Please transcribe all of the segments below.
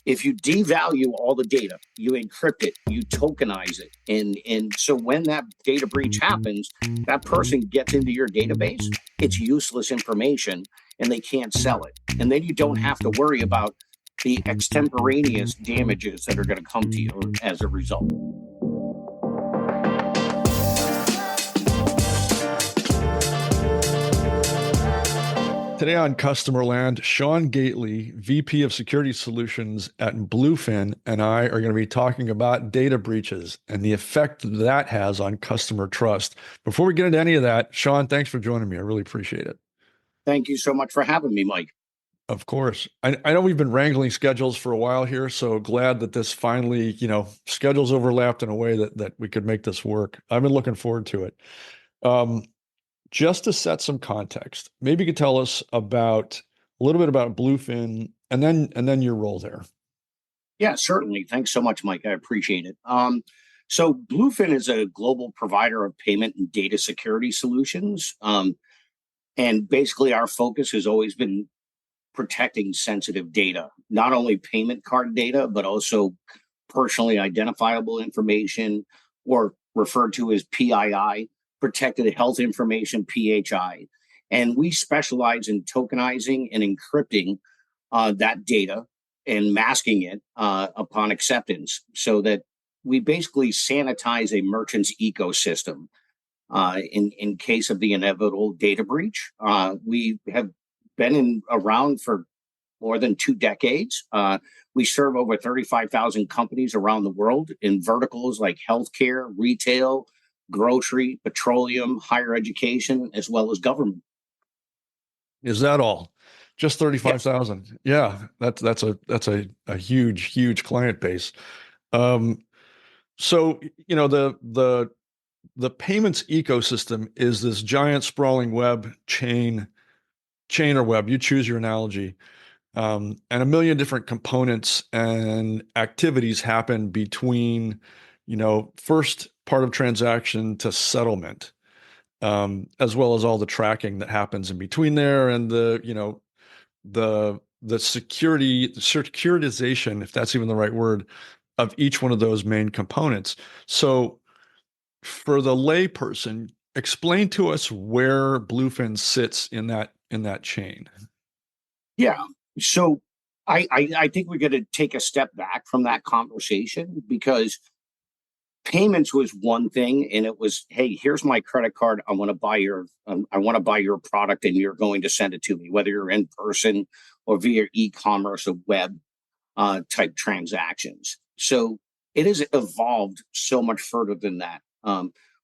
If you devalue all the data, you encrypt it, you tokenize it. And so when that data breach happens, that person gets into your database, it's useless information and they can't sell it. And then you don't have to worry about the extemporaneous damages that are going to come to you as a result. Today on Customer Land, Sean Gately, VP of Security Solutions at Bluefin, and I are going to be talking about data breaches and the effect that has on customer trust. Before we get into any of that, Sean, thanks for joining me. I really appreciate it. Thank you so much for having me, Mike. Of course. I know we've been wrangling schedules for a while here, so glad that this finally, schedules overlapped in a way that we could make this work. I've been looking forward to it. Just to set some context, maybe you could tell us a little bit about Bluefin and then your role there. Yeah, certainly. Thanks so much, Mike. I appreciate it. So Bluefin is a global provider of payment and data security solutions. And basically our focus has always been protecting sensitive data, not only payment card data, but also personally identifiable information, or referred to as PII, protected health information, PHI. And we specialize in tokenizing and encrypting that data and masking it upon acceptance, so that we basically sanitize a merchant's ecosystem in case of the inevitable data breach. We have been around for more than 2 decades. We serve over 35,000 companies around the world in verticals like healthcare, retail, grocery, petroleum, higher education, as well as government. Is that all? Just 35,000? Yeah, that's a huge client base. So the payments ecosystem is this giant sprawling chain or web. You choose your analogy, and a million different components and activities happen between, first part of transaction to settlement, as well as all the tracking that happens in between there, and the securitization, if that's even the right word, of each one of those main components. So for the layperson, explain to us where Bluefin sits in that chain. Yeah. So I think we're going to take a step back from that conversation, because payments was one thing, and it was, hey, here's my credit card. I want to buy your product, and you're going to send it to me, whether you're in person or via e-commerce or web type transactions. So it has evolved so much further than that.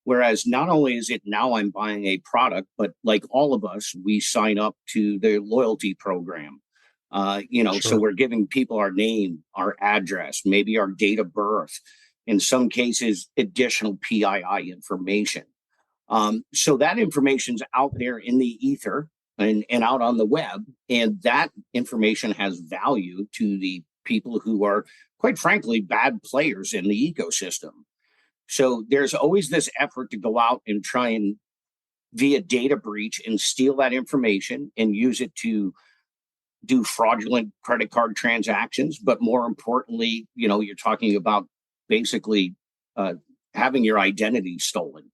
Whereas not only is it now I'm buying a product, but like all of us, we sign up to the loyalty program. Sure. So we're giving people our name, our address, maybe our date of birth, in some cases, additional PII information. So that information's out there in the ether and out on the web. And that information has value to the people who are, quite frankly, bad players in the ecosystem. So there's always this effort to go out and try and, via data breach, and steal that information and use it to do fraudulent credit card transactions. But more importantly, you're talking about basically having your identity stolen.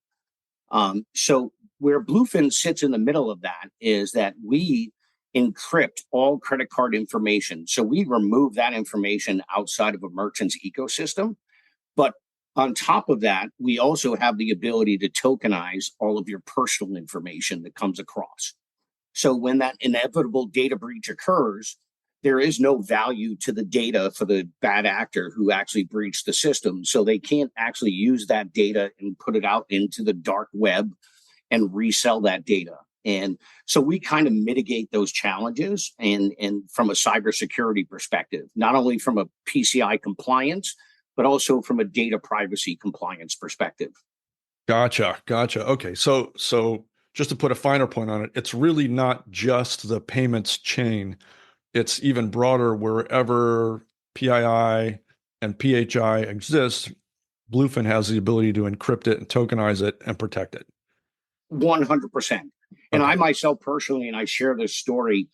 So where Bluefin sits in the middle of that is that we encrypt all credit card information. So we remove that information outside of a merchant's ecosystem. But on top of that, we also have the ability to tokenize all of your personal information that comes across. So when that inevitable data breach occurs, there is no value to the data for the bad actor who actually breached the system. So they can't actually use that data and put it out into the dark web and resell that data. And so we kind of mitigate those challenges, and from a cybersecurity perspective, not only from a PCI compliance, but also from a data privacy compliance perspective. Gotcha. Okay. So just to put a finer point on it, it's really not just the payments chain. It's even broader. Wherever PII and PHI exist, Bluefin has the ability to encrypt it and tokenize it and protect it. 100%. And I myself personally, and I share this story,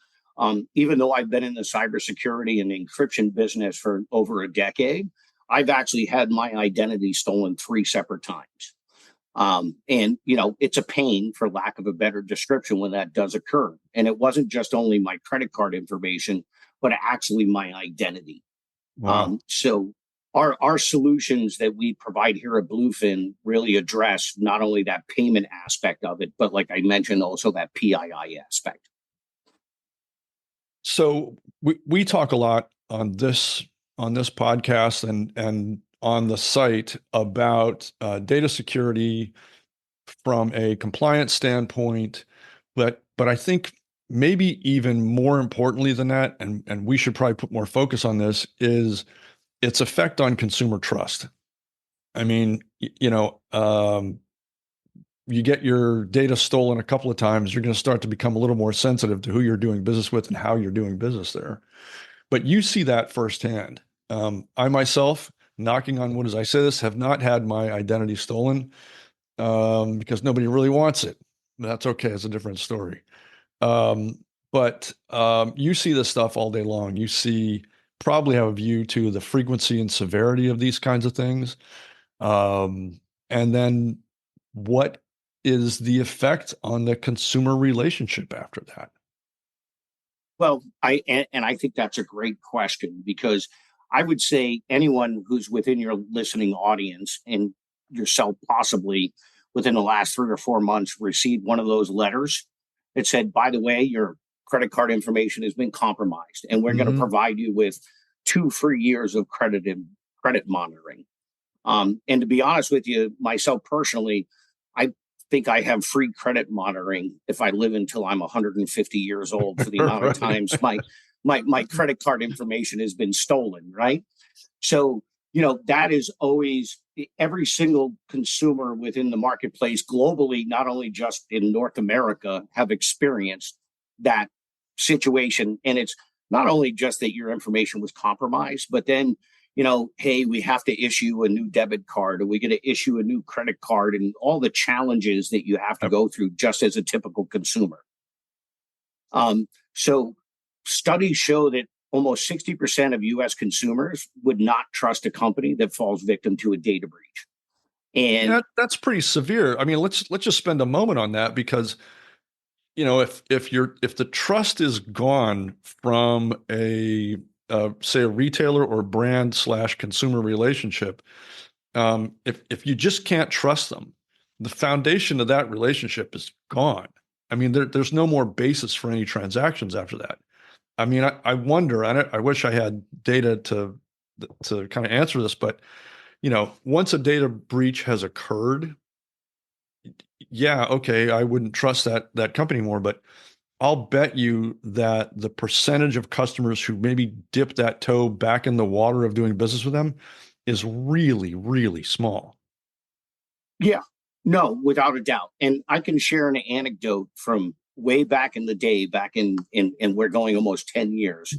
Even though I've been in the cybersecurity and encryption business for over a decade, I've actually had my identity stolen 3 separate times. And, it's a pain, for lack of a better description, when that does occur. And it wasn't just only my credit card information, but actually my identity. Wow. So our solutions that we provide here at Bluefin really address not only that payment aspect of it, but like I mentioned, also that PII aspect. So we talk a lot on this podcast and on the site about data security from a compliance standpoint, but I think maybe even more importantly than that, and we should probably put more focus on this, is its effect on consumer trust. I mean, you get your data stolen a couple of times, you're going to start to become a little more sensitive to who you're doing business with and how you're doing business there. But you see that firsthand. I myself, knocking on wood as I say this, have not had my identity stolen because nobody really wants it. That's okay. It's a different story. But you see this stuff all day long. You see, probably have a view to the frequency and severity of these kinds of things. And then what is the effect on the consumer relationship after that? Well, I think that's a great question, because I would say anyone who's within your listening audience, and yourself possibly, within the last 3 or 4 months received one of those letters that said, by the way, your credit card information has been compromised, and we're going to Hmm. provide you with 2 free years of credit monitoring. And to be honest with you, myself personally, I think I have free credit monitoring if I live until I'm 150 years old, for the amount of Right. times my credit card information has been stolen. Right. So, that is always, every single consumer within the marketplace globally, not only just in North America, have experienced that situation. And it's not only just that your information was compromised, but then, hey, we have to issue a new debit card, or we got to issue a new credit card, and all the challenges that you have to Yep. go through just as a typical consumer. So studies show that almost 60% of US consumers would not trust a company that falls victim to a data breach. And That's pretty severe. I mean, let's just spend a moment on that because if the trust is gone from a say a retailer or brand slash consumer relationship, if you just can't trust them, the foundation of that relationship is gone. I mean, there's no more basis for any transactions after that. I mean, I wonder, and I wish I had data to kind of answer this, but once a data breach has occurred, yeah, okay, I wouldn't trust that company more, but I'll bet you that the percentage of customers who maybe dip that toe back in the water of doing business with them is really, really small. yeah, no, without a doubt. And I can share an anecdote from way back in the day, back in we're going almost 10 years.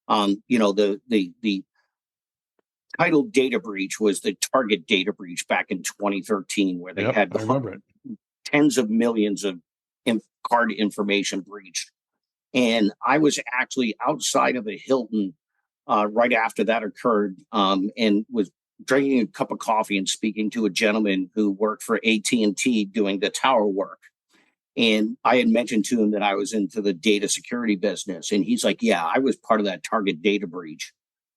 The title data breach was the Target data breach back in 2013, where they Yep, had I remember it. tens of millions of card information breached. And I was actually outside of a Hilton right after that occurred, and was drinking a cup of coffee and speaking to a gentleman who worked for AT&T doing the tower work. And I had mentioned to him that I was into the data security business. And he's like, yeah, I was part of that Target data breach.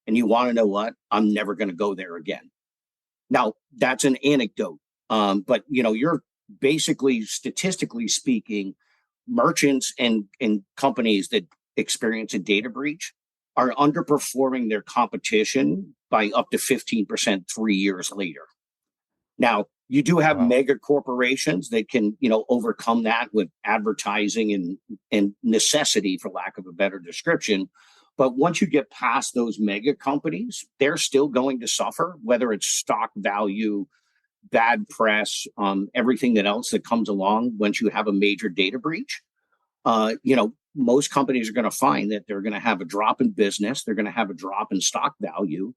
And you want to know what? I'm never going to go there again. Now, that's an anecdote. But you're basically, statistically speaking, merchants and companies that experience a data breach are underperforming their competition by up to 15% 3 years later. Now, you do have Wow. mega corporations that can, overcome that with advertising and necessity, for lack of a better description. But once you get past those mega companies, they're still going to suffer, whether it's stock value, bad press, everything that else that comes along once you have a major data breach. Most companies are going to find that they're going to have a drop in business, they're going to have a drop in stock value,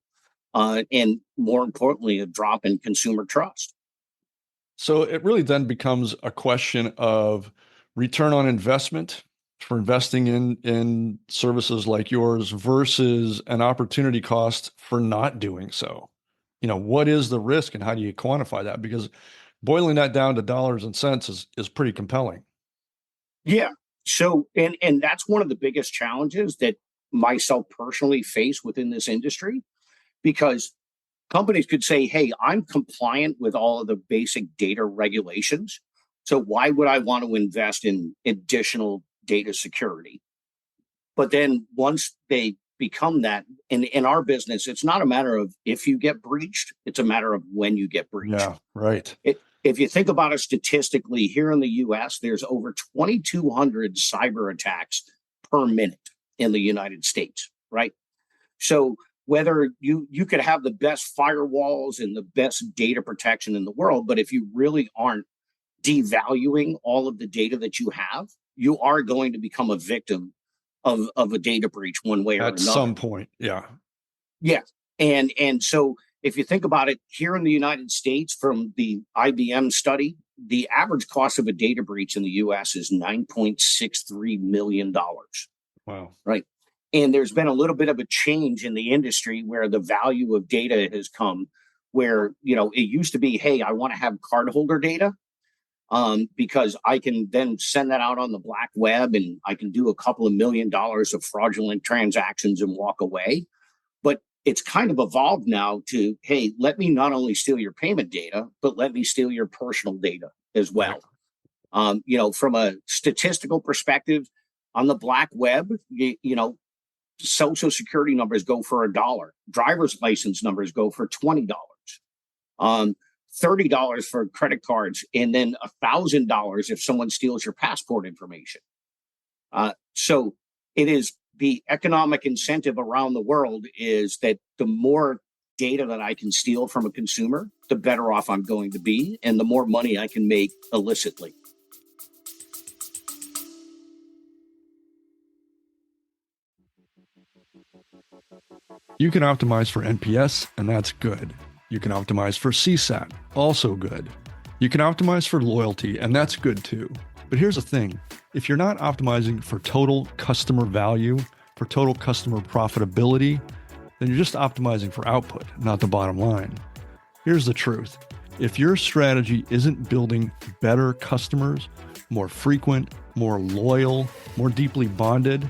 and more importantly, a drop in consumer trust. So it really then becomes a question of return on investment for investing in services like yours versus an opportunity cost for not doing so? What is the risk and how do you quantify that? Because boiling that down to dollars and cents is pretty compelling. Yeah. So, and that's one of the biggest challenges that myself personally face within this industry, because companies could say, hey, I'm compliant with all of the basic data regulations. So why would I want to invest in additional data security? But then once they become that, in our business, it's not a matter of if you get breached, it's a matter of when you get breached. Yeah, right. If you think about it statistically, here in the US, there's over 2,200 cyber attacks per minute in the United States, right? So whether you could have the best firewalls and the best data protection in the world, but if you really aren't devaluing all of the data that you have, you are going to become a victim of a data breach one way or At another. some point, yeah. Yeah. And so if you think about it here in the United States, from the IBM study, the average cost of a data breach in the US is $9.63 million. Wow. Right. And there's been a little bit of a change in the industry where the value of data has come, where, it used to be, hey, I want to have cardholder data, because I can then send that out on the black web and I can do a couple of $1 million of fraudulent transactions and walk away. But it's kind of evolved now to, hey, let me not only steal your payment data, but let me steal your personal data as Right. well. From a statistical perspective, on the black web, social security numbers go for $1. Driver's license numbers go for $20. Um, $30 for credit cards, and then $1,000 if someone steals your passport information. So it is the economic incentive around the world is that the more data that I can steal from a consumer, the better off I'm going to be, and the more money I can make illicitly. You can optimize for NPS, and that's good. You can optimize for CSAT, also good. You can optimize for loyalty, and that's good too. But here's the thing, if you're not optimizing for total customer value, for total customer profitability, then you're just optimizing for output, not the bottom line. Here's the truth. If your strategy isn't building better customers, more frequent, more loyal, more deeply bonded,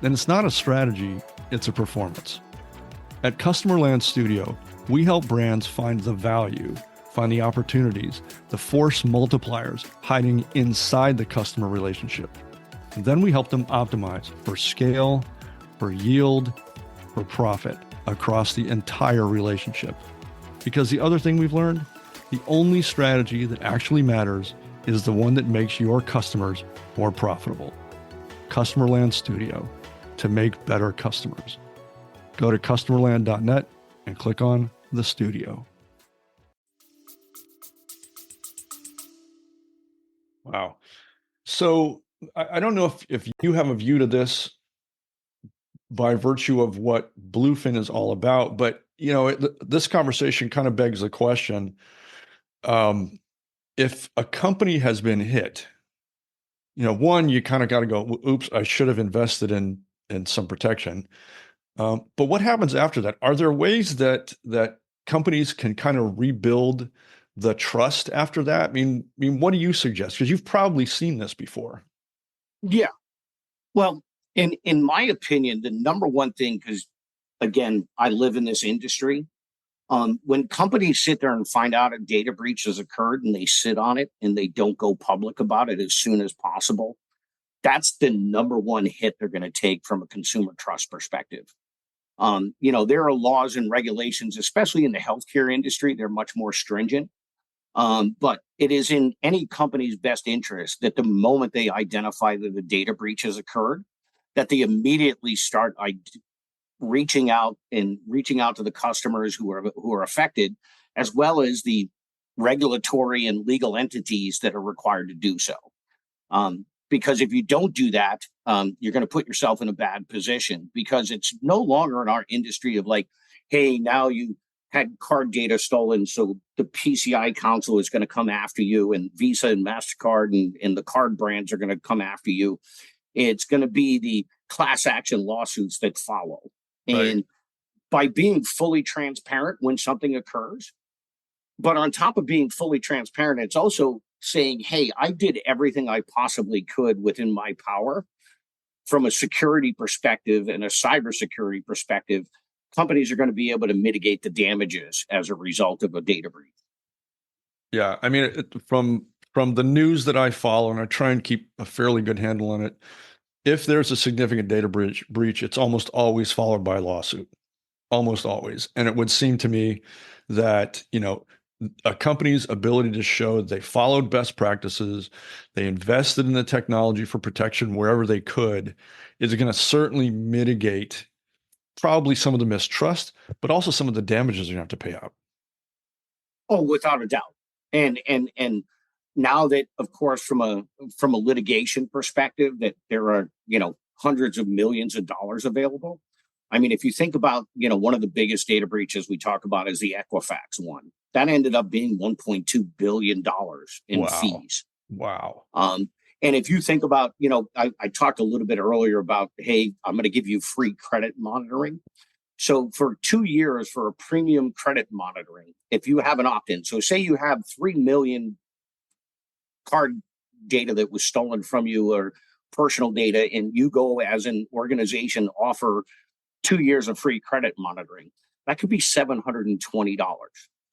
then it's not a strategy, it's a performance. At Customerland Studio, we help brands find the value, find the opportunities, the force multipliers hiding inside the customer relationship. And then we help them optimize for scale, for yield, for profit across the entire relationship. Because the other thing we've learned, the only strategy that actually matters is the one that makes your customers more profitable. Customerland Studio, to make better customers. Go to customerland.net and click on the studio. Wow. So I don't know if you have a view to this by virtue of what Bluefin is all about, but this conversation kind of begs the question: if a company has been hit, one, you kind of got to go, "Oops, I should have invested in some protection." But what happens after that? Are there ways that companies can kind of rebuild the trust after that? I mean, what do you suggest? Because you've probably seen this before. Yeah. Well, in my opinion, the number one thing, because again, I live in this industry. When companies sit there and find out a data breach has occurred and they sit on it and they don't go public about it as soon as possible, that's the number one hit they're going to take from a consumer trust perspective. There are laws and regulations, especially in the healthcare industry, they're much more stringent. But it is in any company's best interest that the moment they identify that a data breach has occurred, that they immediately start reaching out to the customers who are affected, as well as the regulatory and legal entities that are required to do so. Because if you don't do that, you're going to put yourself in a bad position, because it's no longer in our industry of like, hey, now you had card data stolen, so the PCI Council is going to come after you, and Visa and MasterCard and the card brands are going to come after you. It's going to be the class action lawsuits that follow. Right. And by being fully transparent when something occurs, but on top of being fully transparent, it's also saying, hey, I did everything I possibly could within my power from a security perspective and a cybersecurity perspective. Companies are going to be able to mitigate the damages as a result of a data breach. Yeah, I mean, from the news that I follow, and I try and keep a fairly good handle on it, if there's a significant data breach, it's almost always followed by a lawsuit, almost always. And it would seem to me that, a company's ability to show that they followed best practices, they invested in the technology for protection wherever they could, is going to certainly mitigate probably some of the mistrust, but also some of the damages you have to pay out. Oh, without a doubt. And now that, of course, from a litigation perspective, that there are hundreds of millions of dollars available. I mean, if you think about one of the biggest data breaches we talk about is the Equifax one. That ended up being $1.2 billion in Wow. fees. Wow. And if you think about, I talked a little bit earlier about, hey, I'm going to give you free credit monitoring. So for 2 years for a premium credit monitoring, if you have an opt-in, so say you have 3 million card data that was stolen from you or personal data, and you go as an organization offer 2 years of free credit monitoring, that could be $720.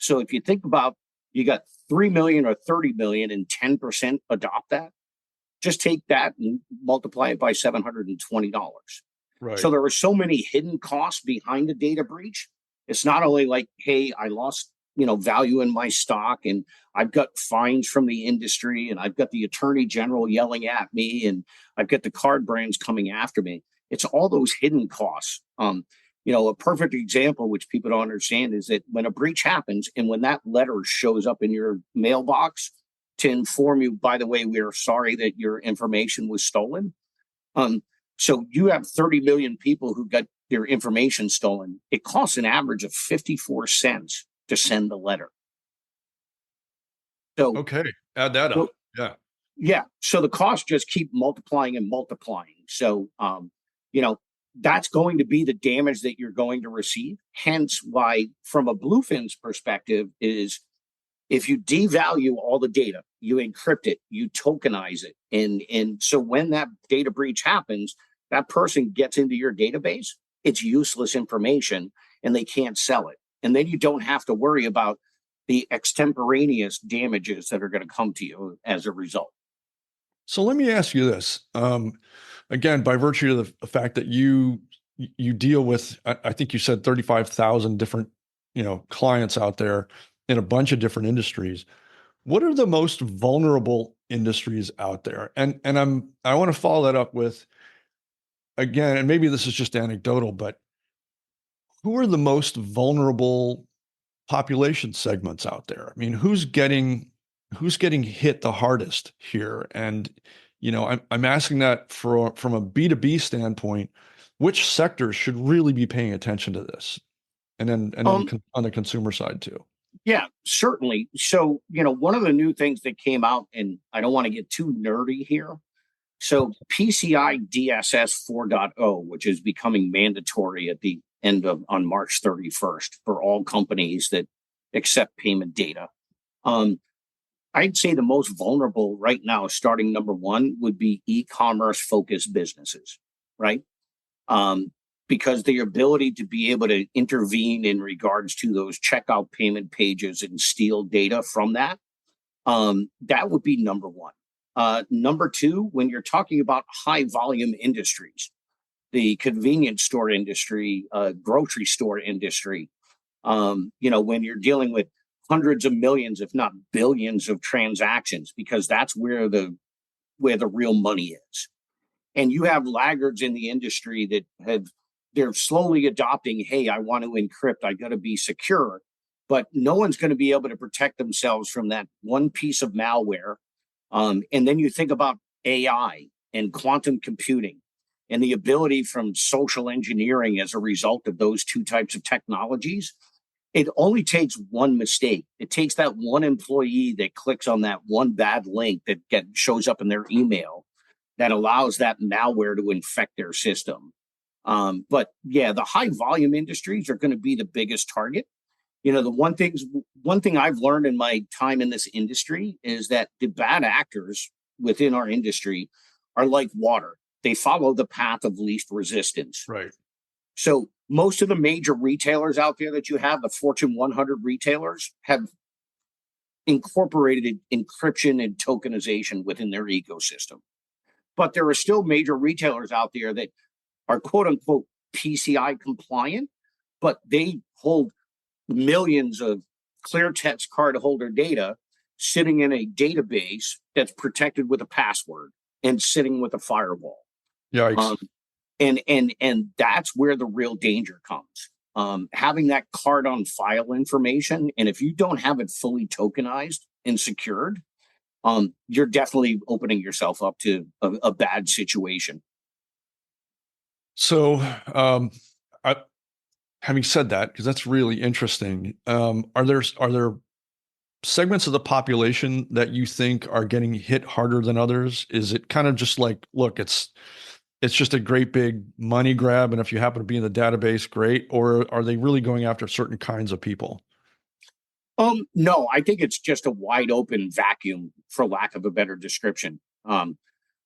So if you think about, you got 3 million or 30 million and 10% adopt that, just take that and multiply it by $720. Right. So there are so many hidden costs behind the data breach. It's not only like, hey, I lost, value in my stock and I've got fines from the industry and I've got the attorney general yelling at me and I've got the card brands coming after me. It's all those hidden costs. A perfect example, which people don't understand, is that when a breach happens and when that letter shows up in your mailbox to inform you, by the way, we are sorry that your information was stolen. So you have 30 million people who got their information stolen. It costs an average of 54 cents to send the letter. So, Okay. Add that so up. Yeah. yeah, so the costs just keep multiplying and multiplying. So, that's going to be the damage that you're going to receive. Hence, why, from a Bluefin's perspective, is if you devalue all the data, you encrypt it, you tokenize it, and so when that data breach happens, that person gets into your database, it's useless information, and they can't sell it. And then you don't have to worry about the extemporaneous damages that are going to come to you as a result. So let me ask you this. Again, by virtue of the fact that you deal with, I think you said 35,000 different, clients out there in a bunch of different industries. What are the most vulnerable industries out there? And I want to follow that up with, again, and maybe this is just anecdotal, but who are the most vulnerable population segments out there? I mean, who's getting hit the hardest here? And I'm asking that from a B2B standpoint, which sectors should really be paying attention to this? And then on the consumer side too. Yeah, certainly. So, one of the new things that came out, and I don't want to get too nerdy here. So, PCI DSS 4.0, which is becoming mandatory at the end of on March 31st for all companies that accept payment data. Um, I'd say the most vulnerable right now, starting number one, would be e-commerce focused businesses, right? um, because the ability to be able to intervene in regards to those checkout payment pages and steal data from that, that would be number one. Number two, when you're talking about high volume industries, the convenience store industry, grocery store industry, when you're dealing with hundreds of millions, if not billions of transactions, because that's where the real money is. And you have laggards in the industry that they're slowly adopting, hey, I want to encrypt, I got to be secure, but no one's going to be able to protect themselves from that one piece of malware. And then you think about AI and quantum computing and the ability from social engineering as a result of those two types of technologies. It only takes one mistake. It takes that one employee that clicks on that one bad link that shows up in their email, that allows that malware to infect their system. But yeah, the high volume industries are going to be the biggest target. The one thing I've learned in my time in this industry is that the bad actors within our industry are like water. They follow the path of least resistance. Right. So most of the major retailers out there that you have, the Fortune 100 retailers, have incorporated encryption and tokenization within their ecosystem. But there are still major retailers out there that are quote unquote PCI compliant, but they hold millions of clear text card holder data sitting in a database that's protected with a password and sitting with a firewall. Yikes. Um, and that's where the real danger comes. Having that card on file information, and if you don't have it fully tokenized and secured, you're definitely opening yourself up to a bad situation. So, I, having said that, because that's really interesting, are there segments of the population that you think are getting hit harder than others? Is it kind of just like, look, it's just a great big money grab, and if you happen to be in the database, great, or are they really going after certain kinds of people? No, I think it's just a wide open vacuum, for lack of a better description.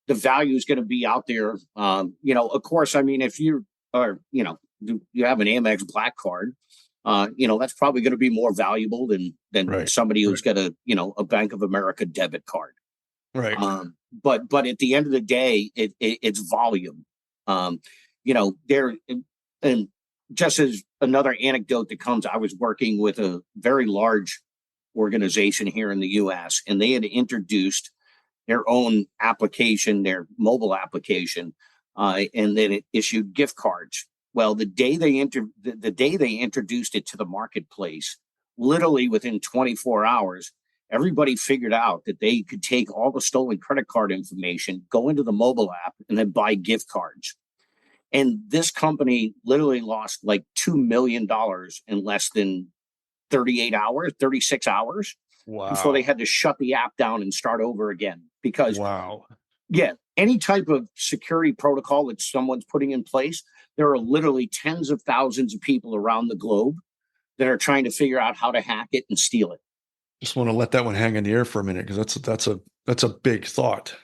The value is going to be out there. Of course, I mean, if you are, you have an Amex Black card, that's probably going to be more valuable than Right. somebody who's Right. got a Bank of America debit card. Right. But at the end of the day, it's volume. There and just as another anecdote that comes, I was working with a very large organization here in the U.S. and they had introduced their own application, their mobile application, and then it issued gift cards. Well, the day they introduced it to the marketplace, literally within 24 hours, everybody figured out that they could take all the stolen credit card information, go into the mobile app, and then buy gift cards. And this company literally lost like $2 million in less than 38 hours, 36 hours before they Wow. had to shut the app down and start over again. Because, Wow. yeah, any type of security protocol that someone's putting in place, there are literally tens of thousands of people around the globe that are trying to figure out how to hack it and steal it. Just want to let that one hang in the air for a minute because that's a big thought.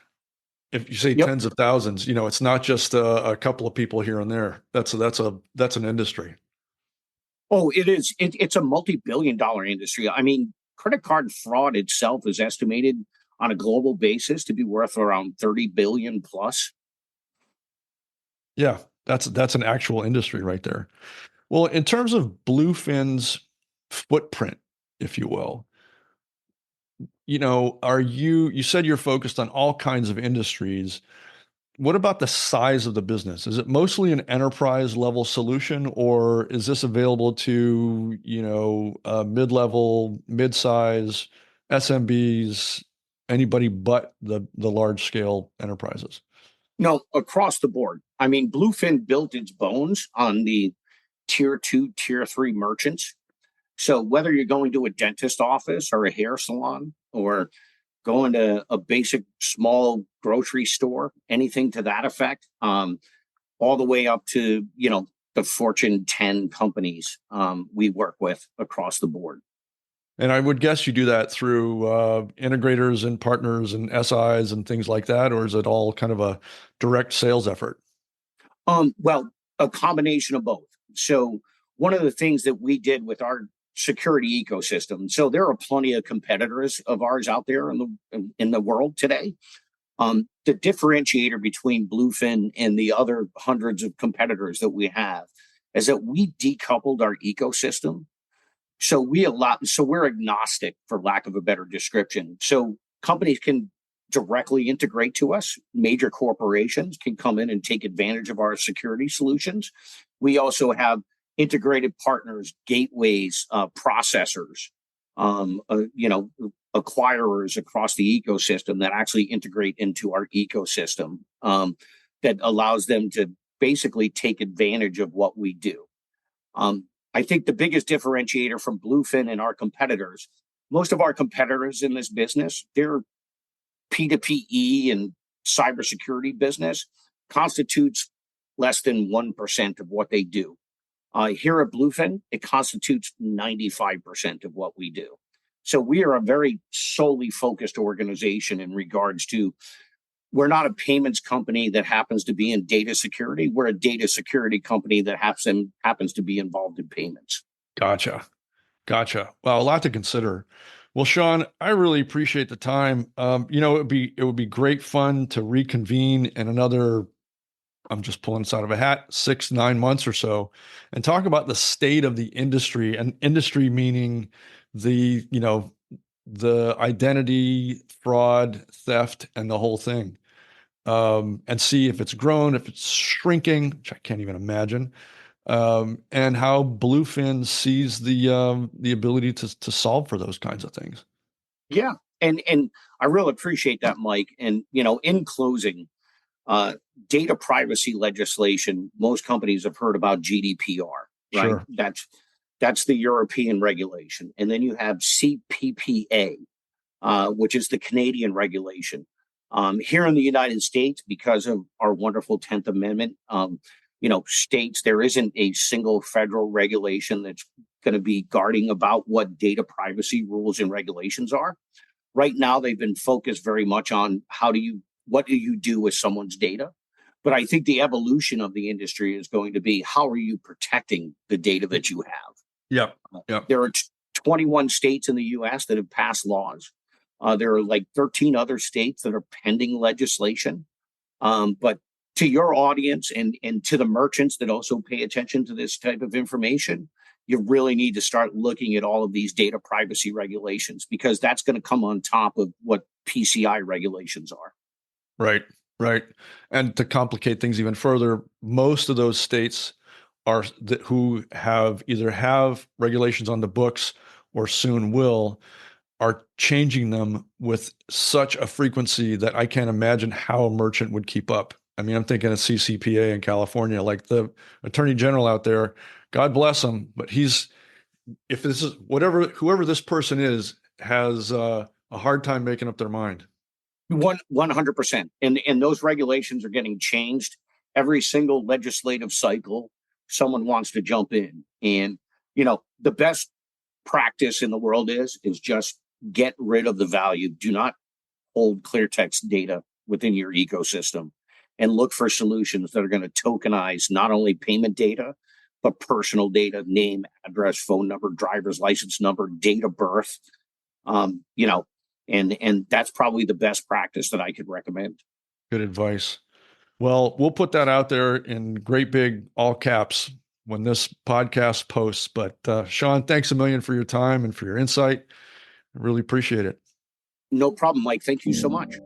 If you say Yep. tens of thousands, it's not just a couple of people here and there. That's an industry. Oh, it is. It's a multi-billion-dollar industry. I mean, credit card fraud itself is estimated on a global basis to be worth around 30 billion plus. Yeah, that's an actual industry right there. Well, in terms of Bluefin's footprint, if you will, you said you're focused on all kinds of industries. What about the size of the business? Is it mostly an enterprise level solution, or is this available to, mid-level, mid-size, SMBs, anybody but the large scale enterprises? No, across the board. I mean, Bluefin built its bones on the tier two, tier three merchants. So whether you're going to a dentist office or a hair salon or going to a basic small grocery store, anything to that effect, all the way up to, the Fortune 10 companies we work with across the board. And I would guess you do that through integrators and partners and SIs and things like that, or is it all kind of a direct sales effort? Well, a combination of both. So one of the things that we did with our security ecosystem, so there are plenty of competitors of ours out there in the world today. The differentiator between Bluefin and the other hundreds of competitors that we have is that we decoupled our ecosystem. So we're agnostic, for lack of a better description. So companies can directly integrate to us. Major corporations can come in and take advantage of our security solutions. We also have integrated partners, gateways, processors, acquirers across the ecosystem that actually integrate into our ecosystem, that allows them to basically take advantage of what we do. I think the biggest differentiator from Bluefin and our competitors, most of our competitors in this business, they're P2PE and cybersecurity business constitutes less than 1% of what they do. Here at Bluefin, it constitutes 95% of what we do. So we are a very solely focused organization in regards to, we're not a payments company that happens to be in data security. We're a data security company that happens to be involved in payments. Gotcha. Gotcha. Well, a lot to consider. Well, Sean, I really appreciate the time. It would be great fun to reconvene in another, I'm just pulling this out of a hat, 6, 9 months or so, and talk about the state of the industry, and industry meaning the identity, fraud, theft, and the whole thing. And see if it's grown, if it's shrinking, which I can't even imagine, and how Bluefin sees the ability to solve for those kinds of things. Yeah, and I really appreciate that, Mike. And in closing, uh, data privacy legislation. Most companies have heard about GDPR, right? Sure. That's the European regulation, and then you have CPPA, which is the Canadian regulation. Here in the United States, because of our wonderful 10th Amendment, states there isn't a single federal regulation that's going to be guarding about what data privacy rules and regulations are. Right now, they've been focused very much on what do you do with someone's data? But I think the evolution of the industry is going to be, how are you protecting the data that you have? Yep. Yep. There are 21 states in the US that have passed laws. There are like 13 other states that are pending legislation. But to your audience and to the merchants that also pay attention to this type of information, you really need to start looking at all of these data privacy regulations, because that's going to come on top of what PCI regulations are. Right. Right. And to complicate things even further, most of those states who have regulations on the books or soon will, are changing them with such a frequency that I can't imagine how a merchant would keep up. I mean, I'm thinking of CCPA in California, like the attorney general out there, God bless him, but if this is whoever this person is, has a hard time making up their mind. 100%. And those regulations are getting changed every single legislative cycle. Someone wants to jump in, and the best practice in the world is just get rid of the value. Do not hold clear text data within your ecosystem, and look for solutions that are going to tokenize not only payment data, but personal data: name, address, phone number, driver's license number, date of birth. Um, you know, and that's probably the best practice that I could recommend. Good advice. Well, we'll put that out there in great big all caps when this podcast posts. But Sean, thanks a million for your time and for your insight. I really appreciate it. No problem, Mike. Thank you so much.